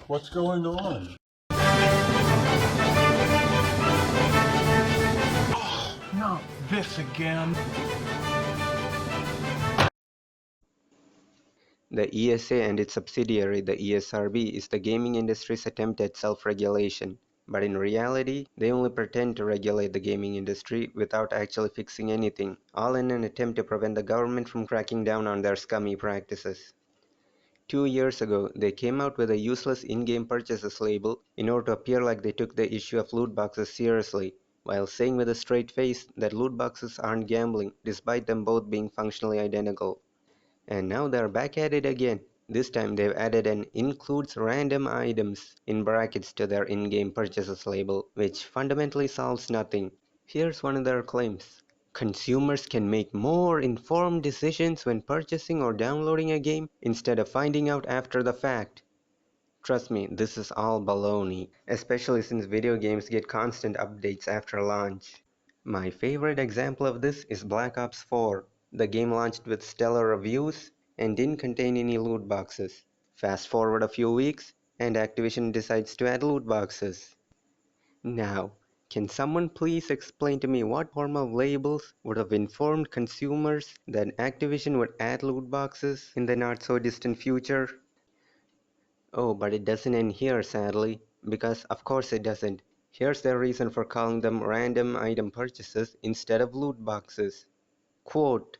What's going on? Not this again. The ESA and its subsidiary, the ESRB, is the gaming industry's attempt at self-regulation. But in reality, they only pretend to regulate the gaming industry without actually fixing anything, all in an attempt to prevent the government from cracking down on their scummy practices. 2 years ago, they came out with a useless in-game purchases label in order to appear like they took the issue of loot boxes seriously, while saying with a straight face that loot boxes aren't gambling, despite them both being functionally identical. And now they're back at it again. This time they've added an includes random items in brackets to their in-game purchases label, which fundamentally solves nothing. Here's one of their claims. Consumers can make more informed decisions when purchasing or downloading a game instead of finding out after the fact. Trust me, this is all baloney, especially since video games get constant updates after launch. My favorite example of this is Black Ops 4. The game launched with stellar reviews and didn't contain any loot boxes. Fast forward a few weeks, and Activision decides to add loot boxes. Now, can someone please explain to me what form of labels would have informed consumers that Activision would add loot boxes in the not so distant future? Oh, but it doesn't end here, sadly, because of course it doesn't. Here's their reason for calling them random item purchases instead of loot boxes. Quote,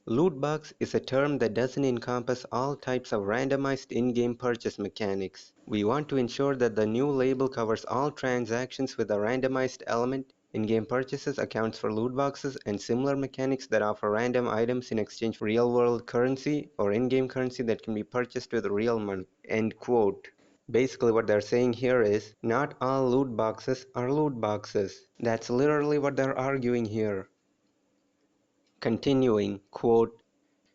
loot box is a term that doesn't encompass all types of randomized in-game purchase mechanics. We want to ensure that the new label covers all transactions with a randomized element. In-game purchases accounts for loot boxes and similar mechanics that offer random items in exchange for real-world currency or in-game currency that can be purchased with real money. End quote. Basically what they're saying here is, not all loot boxes are loot boxes. That's literally what they're arguing here. Continuing, quote,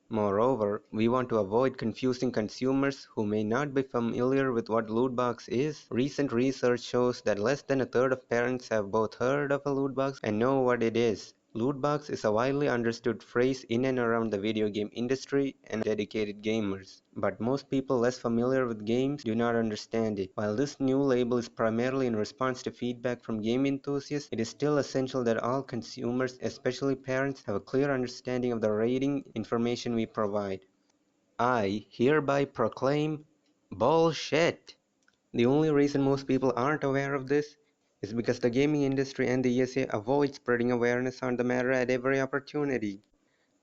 moreover, we want to avoid confusing consumers who may not be familiar with what loot box is. Recent research shows that less than a third of parents have both heard of a loot box and know what it is. Loot box is a widely understood phrase in and around the video game industry and dedicated gamers. But most people less familiar with games do not understand it. While this new label is primarily in response to feedback from game enthusiasts, it is still essential that all consumers, especially parents, have a clear understanding of the rating information we provide. I hereby proclaim bullshit. The only reason most people aren't aware of this is because the gaming industry and the ESA avoid spreading awareness on the matter at every opportunity.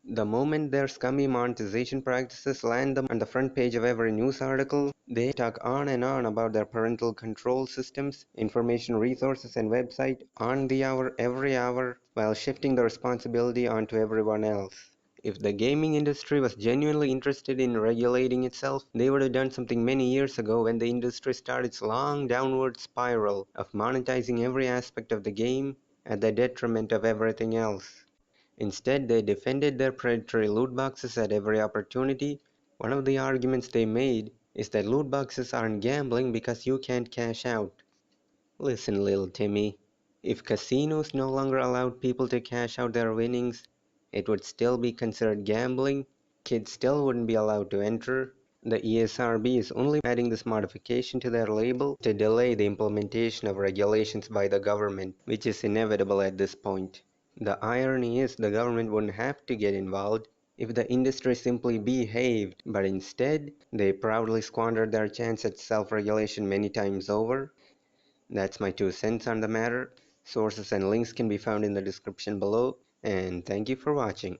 The moment their scummy monetization practices land them on the front page of every news article, they talk on and on about their parental control systems, information resources and website on the hour, every hour, while shifting the responsibility onto everyone else. If the gaming industry was genuinely interested in regulating itself, they would have done something many years ago when the industry started its long downward spiral of monetizing every aspect of the game at the detriment of everything else. Instead, they defended their predatory loot boxes at every opportunity. One of the arguments they made is that loot boxes aren't gambling because you can't cash out. Listen, little Timmy, if casinos no longer allowed people to cash out their winnings, it would still be considered gambling. Kids still wouldn't be allowed to enter. The ESRB is only adding this modification to their label to delay the implementation of regulations by the government, which is inevitable at this point. The irony is the government wouldn't have to get involved if the industry simply behaved, but instead, they proudly squandered their chance at self-regulation many times over. That's my 2 cents on the matter. Sources and links can be found in the description below, and thank you for watching.